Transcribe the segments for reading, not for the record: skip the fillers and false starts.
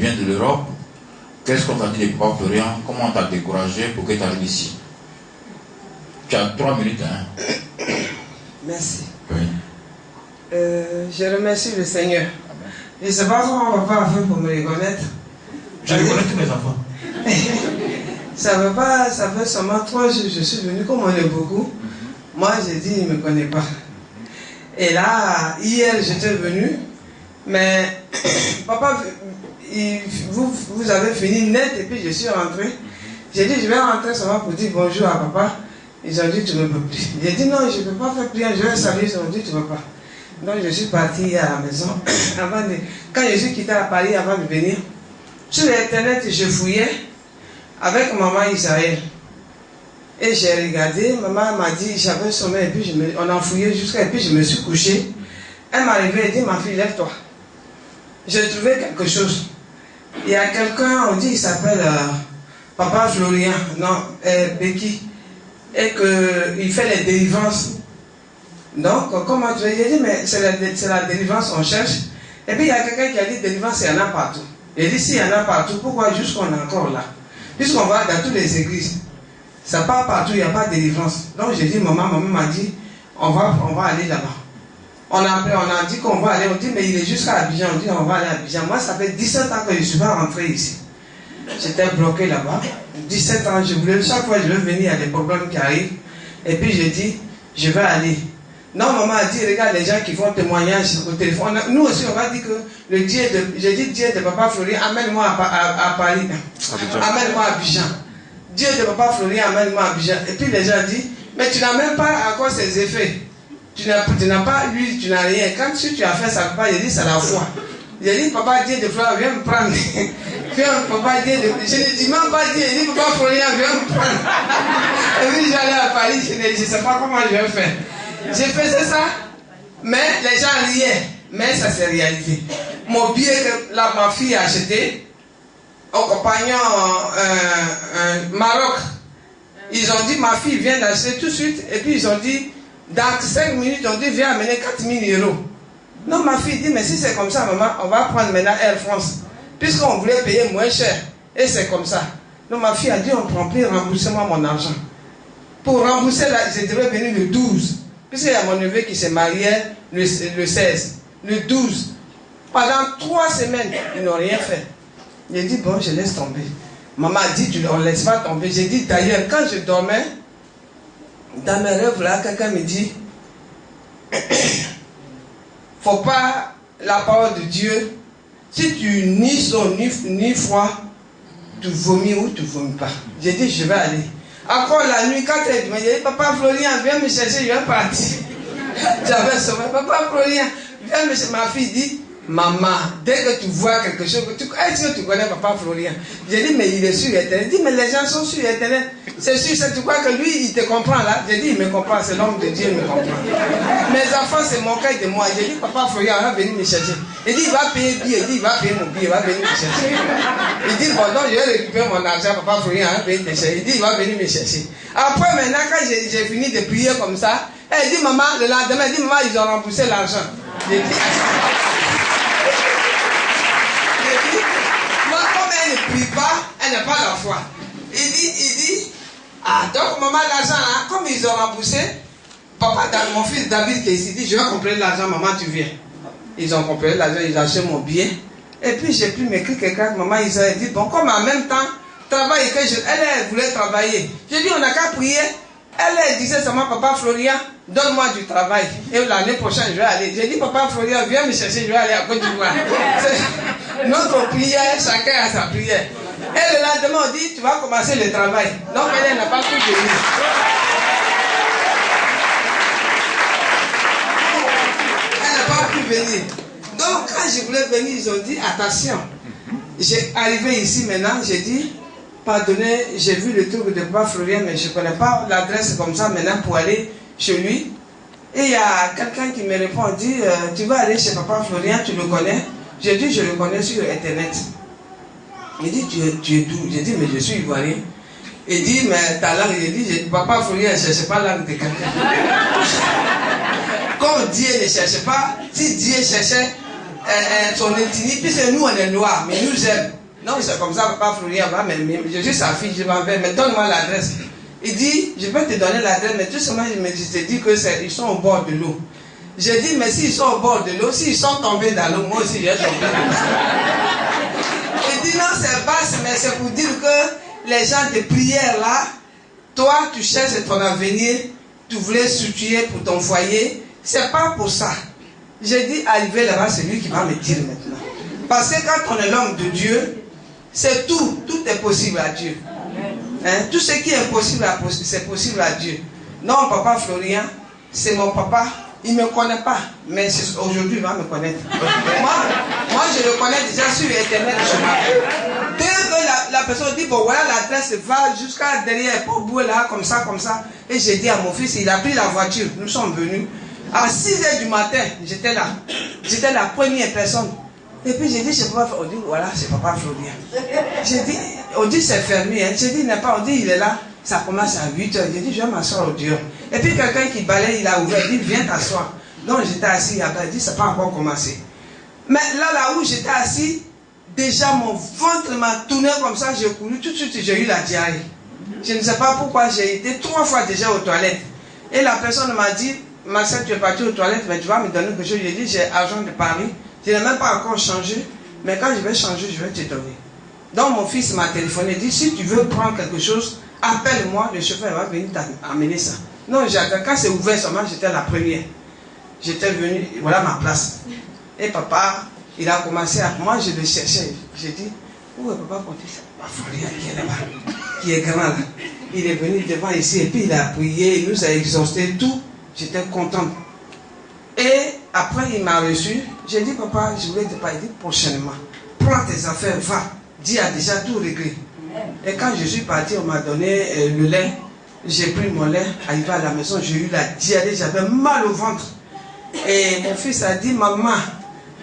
viens de l'Europe. Qu'est-ce qu'on t'a dit de Papa Florian? Comment on t'a découragé pour que tu arrives ici? Tu as 3 minutes, hein? Merci. Oui. Je remercie le Seigneur. Je ne sais pas comment on va faire pour me reconnaître. Je reconnais tous mes enfants. Ça fait seulement 3 jours que je suis venu, comme on est beaucoup. Moi, j'ai dit, il ne me connaît pas. Et là, hier, j'étais venu, mais papa, vous avez fini net et puis je suis rentré. J'ai dit, je vais rentrer seulement pour dire bonjour à papa. Ils ont dit, tu ne peux plus. J'ai dit, non, je ne peux pas faire prière, je vais saluer. Ils ont dit, tu ne peux pas. Donc, je suis parti à la maison. Quand je suis quitté à Paris avant de venir, sur Internet, je fouillais avec maman Isaël. Et j'ai regardé, maman m'a dit, j'avais sommeil, et puis on a fouillé jusqu'à, et puis je me suis couché. Elle m'a réveillé et dit, ma fille, lève-toi. J'ai trouvé quelque chose. Il y a quelqu'un, on dit, il s'appelle Papa Florian, non, Becky, et qu'il fait les délivrances. Donc, comment tu veux, j'ai dit, mais c'est la délivrance qu'on cherche. Et puis il y a quelqu'un qui a dit, délivrance, il y en a partout. Il dit, s'il y en a partout, pourquoi juste qu'on est encore là? Puisqu'on va dans toutes les églises. Ça part partout, il n'y a pas de délivrance. Donc j'ai dit, maman m'a dit, on va aller là-bas. On a dit qu'on va aller, on dit, mais il est jusqu'à Abidjan, on dit, on va aller à Abidjan. Moi, ça fait 17 ans que je ne suis pas rentré ici. J'étais bloqué là-bas. 17 ans, chaque fois je veux venir, il y a des problèmes qui arrivent. Et puis j'ai dit, je vais aller. Non, maman a dit, regarde les gens qui font témoignage au téléphone. Nous aussi, on va dire que le Dieu de Papa Florian, amène-moi à Paris. Amène-moi à Abidjan. Dieu de Papa Florian, amène-moi à Abidjan. Et puis les gens disent, mais tu n'as même pas encore ses effets. Tu n'as pas l'huile, tu n'as rien. Quand tu as fait ça, papa, il dit, c'est la foi. J'ai dit, papa Dieu de Florian, viens me prendre. Viens, papa Dieu de... Je ne dis même pas Dieu, il dit, papa Florian, viens me prendre. Et puis j'allais à Paris, je ne sais pas comment je vais faire. J'ai fait ça, mais les gens riaient. Mais ça s'est réalisé. Mon billet que ma fille a acheté, au compagnon Maroc, ils ont dit, ma fille vient d'acheter tout de suite. Et puis ils ont dit, dans 5 minutes, ils ont dit, viens amener 4 000 €. Non, ma fille dit, mais si c'est comme ça, maman, on va prendre maintenant Air France. Puisqu'on voulait payer moins cher. Et c'est comme ça. Donc ma fille a dit, on ne prend plus, remboursez-moi mon argent. Pour rembourser, je devais venir le 12. Puisqu'il y a mon neveu qui s'est marié le 16. Le 12. Pendant 3 semaines, ils n'ont rien fait. J'ai dit, bon, je laisse tomber. Maman a dit, tu ne laisses pas tomber. J'ai dit, d'ailleurs, quand je dormais, dans mes rêves, là, quelqu'un me dit, faut pas la parole de Dieu. Si tu ni son ni foi, tu vomis ou tu vomis pas. J'ai dit, je vais aller. Encore la nuit, quand elle m'a dit, papa Florian, viens me chercher, je vais partir. J'avais sommeil. Papa Florian, viens me chercher. Ma fille dit, maman, dès que tu vois quelque chose, est-ce que tu connais papa Florian? J'ai dit, mais il est sur Internet. Il dit, mais les gens sont sur Internet. C'est sûr, tu crois que lui, il te comprend là? J'ai dit, il me comprend, c'est l'homme de Dieu, il me comprend. Mes enfants se moquaient de moi. J'ai dit, papa Florian, va venir me chercher. Il dit, il va payer billet. Il dit, il va payer mon billet, il va venir me chercher. Il dit, bon, donc je vais récupérer mon argent, papa Florian, va venir me chercher. Il dit, il va venir me chercher. Après, maintenant, quand j'ai fini de prier comme ça, elle dit, maman, le lendemain, elle dit, maman, ils ont remboursé l'argent. J'ai dit, moi, comme elle ne prie pas, elle n'a pas la foi. Il dit, ah, donc maman, l'argent, hein, comme ils ont remboursé, papa, mon fils David qui est ici, dit, je vais compléter l'argent, maman, tu viens. Ils ont complété l'argent, ils ont acheté mon billet. Et puis j'ai pu m'écrire quelqu'un, maman, ils ont dit, bon, comme en même temps, travail que elle voulait travailler. J'ai dit, on n'a qu'à prier. Elle disait seulement, papa Florian, donne-moi du travail. Et l'année prochaine, je vais aller. J'ai dit, papa Florian, viens me chercher, je vais aller à Côte d'Ivoire. Notre prière, chacun a sa prière. Et le lendemain, on dit, tu vas commencer le travail. Donc, elle n'a pas pu venir. Elle n'a pas pu venir. Donc, quand je voulais venir, ils ont dit, attention. J'ai arrivé ici maintenant, j'ai dit, pardonnez, j'ai vu le truc de Papa Florian, mais je ne connais pas l'adresse comme ça maintenant pour aller chez lui. Et il y a quelqu'un qui me répond, dit, tu vas aller chez Papa Florian, tu le connais? J'ai dit, je le connais sur Internet. Il dit, tu es d'où? J'ai dit, mais je suis ivoirien. Il dit, mais ta langue, j'ai dit, Papa Florian ne cherche pas la langue de quelqu'un. Comme Dieu ne cherche pas, si Dieu cherchait, son ethnie, puisque nous on est noirs, mais nous aiment. Non, c'est comme ça, papa Florian, mais je suis sa fille, je m'en vais, mais donne-moi l'adresse. Il dit, je peux te donner l'adresse, mais tout simplement, je te dis qu'ils sont au bord de l'eau. J'ai dit, mais s'ils sont au bord de l'eau, s'ils sont tombés dans l'eau, moi aussi, j'ai tombé. Il dit, non, c'est basse, mais c'est pour dire que les gens de prière là, toi, tu cherches ton avenir, tu voulais structurer pour ton foyer, c'est pas pour ça. J'ai dit, arrivé là-bas, c'est lui qui va me dire maintenant. Parce que quand on est l'homme de Dieu, c'est tout est possible à Dieu. Hein? Tout ce qui est possible, c'est possible à Dieu. Non, papa Florian, c'est mon papa. Il ne me connaît pas, mais aujourd'hui, il va me connaître. moi, je le connais déjà sur Internet. Dès que la personne dit, bon, voilà l'adresse, va jusqu'à derrière, pour bouer là, comme ça. Et j'ai dit à mon fils, il a pris la voiture. Nous sommes venus. À 6 h du matin, j'étais là. J'étais la première personne. Et puis j'ai dit, c'est papa, on dit, voilà, c'est papa Florian. J'ai dit, on dit, c'est fermé. Hein. J'ai dit, il n'est pas, on dit, il est là. Ça commence à 8 h. J'ai dit, je vais m'asseoir au dehors. Et puis quelqu'un qui balaye, il a ouvert, il dit, viens t'asseoir. Donc j'étais assis, il a dit, ça n'a pas encore commencé. Mais là où j'étais assis, déjà mon ventre m'a tourné comme ça, j'ai couru, tout de suite j'ai eu la diarrhée. Je ne sais pas pourquoi, j'ai été 3 fois déjà aux toilettes. Et la personne m'a dit, Marcel, tu es parti aux toilettes, mais tu vas me donner quelque chose. J'ai dit, j'ai argent de Paris. Je n'ai même pas encore changé, mais quand je vais changer, je vais te donner. Donc mon fils m'a téléphoné, il dit, si tu veux prendre quelque chose, appelle-moi, le chauffeur va venir t'amener ça. Non, quand c'est ouvert seulement, j'étais la première. J'étais venu, voilà ma place. Et papa, il a commencé à... Moi, je le cherchais. J'ai dit, où est papa quand il s'est Florian qui est là-bas, qui est grand là. Il est venu devant ici et puis il a prié, il nous a exaucé tout. J'étais contente. Et après, il m'a reçu. J'ai dit, papa, je voulais te parler. Il dit, prochainement, prends tes affaires, va. Dieu a déjà tout réglé. Et quand je suis parti, on m'a donné le lait. J'ai pris mon lait, arrivé à la maison, j'ai eu la diarrhée, j'avais mal au ventre. Et mon fils a dit, maman,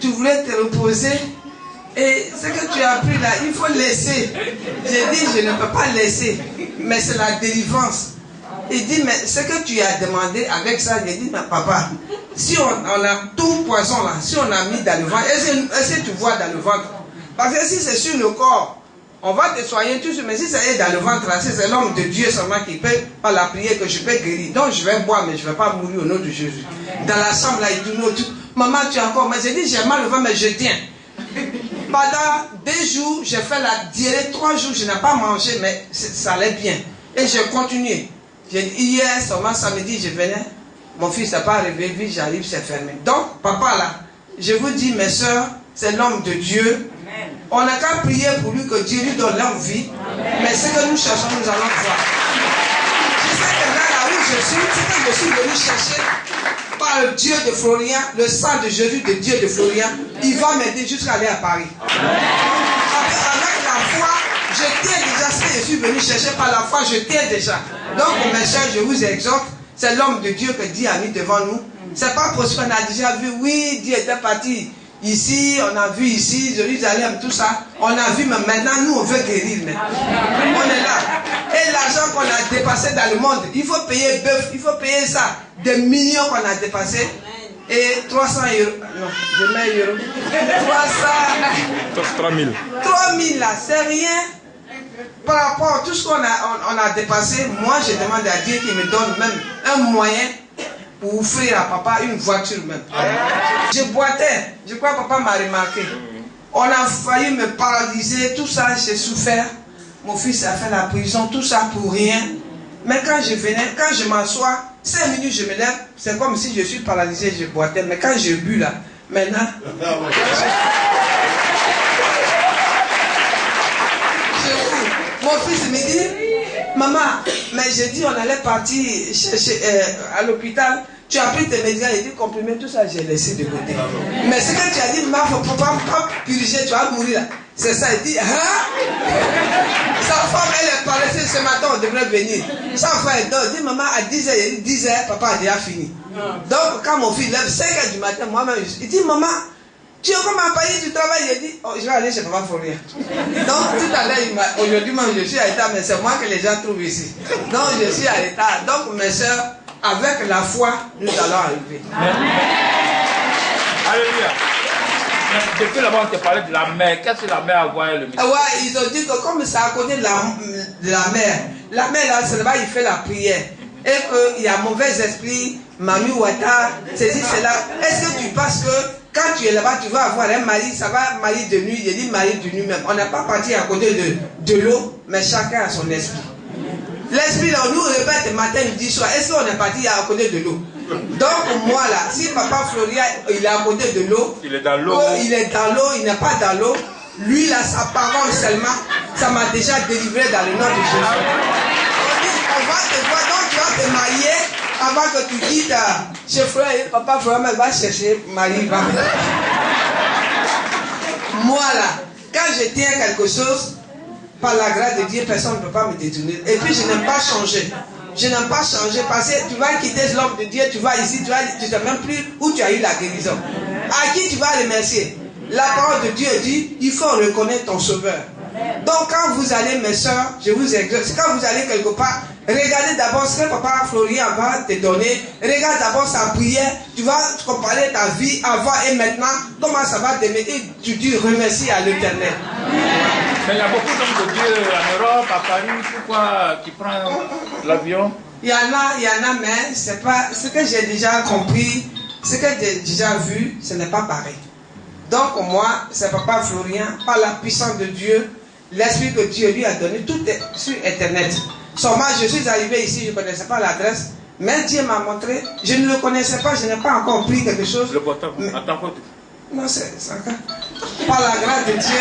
tu voulais te reposer et ce que tu as pris là, il faut laisser. J'ai dit, je ne peux pas laisser, mais c'est la délivrance. Il dit, mais ce que tu as demandé avec ça, j'ai dit, mais papa, si on a tout poison là, si on a mis dans le ventre, est-ce que tu vois dans le ventre? Parce que si c'est sur le corps, on va te soigner tout ça, mais si c'est dans le ventre là, c'est l'homme de Dieu seulement qui peut, par la prière, que je peux guérir. Donc je vais boire, mais je ne vais pas mourir au nom de Jésus. Dans la chambre là, il dit, non, maman, tu as encore, mais j'ai dit, j'ai mal au ventre, mais je tiens. Pendant 2 jours, j'ai fait la diarrhée, 3 jours, je n'ai pas mangé, mais ça allait bien. Et j'ai continué. Hier, seulement samedi, je venais, mon fils n'a pas arrivé, vite, j'arrive, c'est fermé. Donc, papa là, je vous dis, mes soeurs, c'est l'homme de Dieu. Amen. On n'a qu'à prier pour lui, que Dieu lui donne l'envie. Mais ce que nous cherchons, nous allons voir. Je sais que là où je suis, c'est que je suis venu chercher par le Dieu de Florian, le sang de Jésus, de Dieu de Florian, il va m'aider jusqu'à aller à Paris. Avec la foi, je tiens déjà ce que je suis venu chercher par la foi, je tiens déjà. Donc, mes soeurs, je vous exhorte, c'est l'homme de Dieu que Dieu a mis devant nous. C'est pas parce qu'on a déjà vu, oui, Dieu était parti ici, on a vu ici, Jérusalem, tout ça. On a vu, mais maintenant, nous, on veut guérir. Mais. On est là. Et l'argent qu'on a dépassé dans le monde, il faut payer bœuf, il faut payer ça. Des millions qu'on a dépassé. Et 300 €. Non, je mets euros. 3000. 3000 là, c'est rien. Par rapport à tout ce qu'on a dépassé, moi je demande à Dieu qu'il me donne même un moyen pour offrir à papa une voiture même. Je boitais, je crois que papa m'a remarqué. On a failli me paralyser, tout ça, j'ai souffert. Mon fils a fait la prison, tout ça pour rien. Mais quand je venais, quand je m'assois, 5 minutes je me lève, c'est comme si je suis paralysé, je boitais. Mais quand je bu là, maintenant... Mon fils me dit, maman, mais j'ai dit on allait partir chercher à l'hôpital, tu as pris tes médicaments, il dit comprimé, tout ça j'ai laissé de côté. Mais ce que tu as dit, maman, il ne faut pas puriger, tu vas mourir là. C'est ça, il dit, hein? Sa femme, elle est paressée, ce matin on devrait venir. Sa femme, elle dit, maman, à 10 h, il dit 10 h, papa a déjà fini. Donc quand mon fils lève 5 h du matin, moi-même, il dit, maman, tu es comme un payé du travail, il dit, oh, je vais aller chez papa Florian. Donc tout à l'heure, aujourd'hui même je suis à l'état, mais c'est moi que les gens trouvent ici. Donc je suis à l'état. Donc mes soeurs, avec la foi, nous allons arriver. Alléluia. Depuis là-bas, on te parlait de la mer. Qu'est-ce que la mer a à voir avec le ministère? Ouais, ils ont dit que comme c'est à côté de la mer là, c'est là-bas, il fait la prière. Et qu'il y a mauvais esprit, Mami Ouattara, ceci, cela. Est-ce que tu penses que quand tu es là-bas, tu vas avoir un mari, ça va mari de nuit, il dit mari de nuit même. On n'est pas parti à côté de l'eau, mais chacun a son esprit. L'esprit, là, on nous répète matin, midi, soir. Est-ce qu'on est parti à côté de l'eau? Donc, moi, là, si Papa Florian, il est à côté de l'eau, il est dans l'eau. Il est dans l'eau, il n'est pas dans l'eau. Lui, là, sa parole seulement, ça m'a déjà délivré dans le nom de Jésus. On va te voir, donc tu vas te marier avant que tu quittes chez Florian. Papa Florian va chercher Marie. Moi, là, quand je tiens quelque chose, par la grâce de Dieu, personne ne peut pas me détourner. Et puis, je n'aime pas changer. Je n'aime pas changer parce que tu vas quitter l'homme de Dieu, tu vas ici, tu ne sais même plus où tu as eu la guérison. À qui tu vas remercier? La parole de Dieu dit, il faut reconnaître ton sauveur. Donc quand vous allez, mes soeurs, je vous exhorte, quand vous allez quelque part, regardez d'abord ce que Papa Florian va te donner. Regarde d'abord sa prière. Tu vas comparer ta vie avant et maintenant. Comment ça va te mettre? Et tu dis remercie à l'Éternel. Mais il y a beaucoup d'hommes de Dieu en Europe, à Paris, pourquoi qui prend l'avion? Il y en a, mais c'est pas ce que j'ai déjà compris, ce que j'ai déjà vu, ce n'est pas pareil. Donc moi, c'est Papa Florian, par la puissance de Dieu, l'esprit que Dieu lui a donné, tout est sur Internet. Seulement, je suis arrivé ici, je ne connaissais pas l'adresse, mais Dieu m'a montré, je ne le connaissais pas, je n'ai pas encore pris quelque chose. Le portable, à ta faute. Non, c'est ça. Par la grâce de Dieu,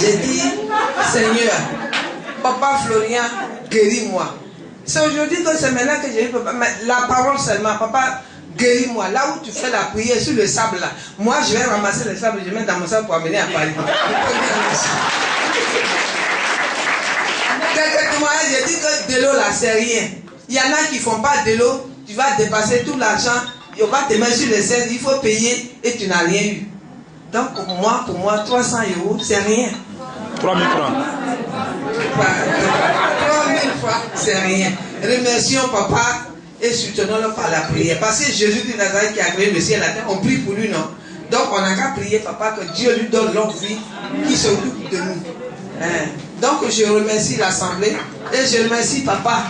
j'ai dit, Seigneur, Papa Florian, guéris-moi. C'est aujourd'hui que c'est maintenant que j'ai eu la parole seulement. Papa, guéris-moi. Là où tu fais la prière sur le sable, là, moi je vais ramasser le sable, je vais mettre dans mon sable pour amener à Paris. Quelquefois, j'ai dit que de l'eau là, c'est rien. Il y en a qui ne font pas de l'eau, tu vas dépasser tout l'argent. On va te mettre sur les 16, il faut payer et tu n'as rien eu. Donc pour moi 300 €, c'est rien. 3000 francs. 3000 francs, c'est rien. Remercions Papa et soutenons-le par la prière. Parce que Jésus de Nazareth qui a créé le ciel et la terre, on prie pour lui, non? Donc on n'a qu'à prier Papa que Dieu lui donne longue vie, qui s'occupe de nous. Donc je remercie l'Assemblée et je remercie Papa.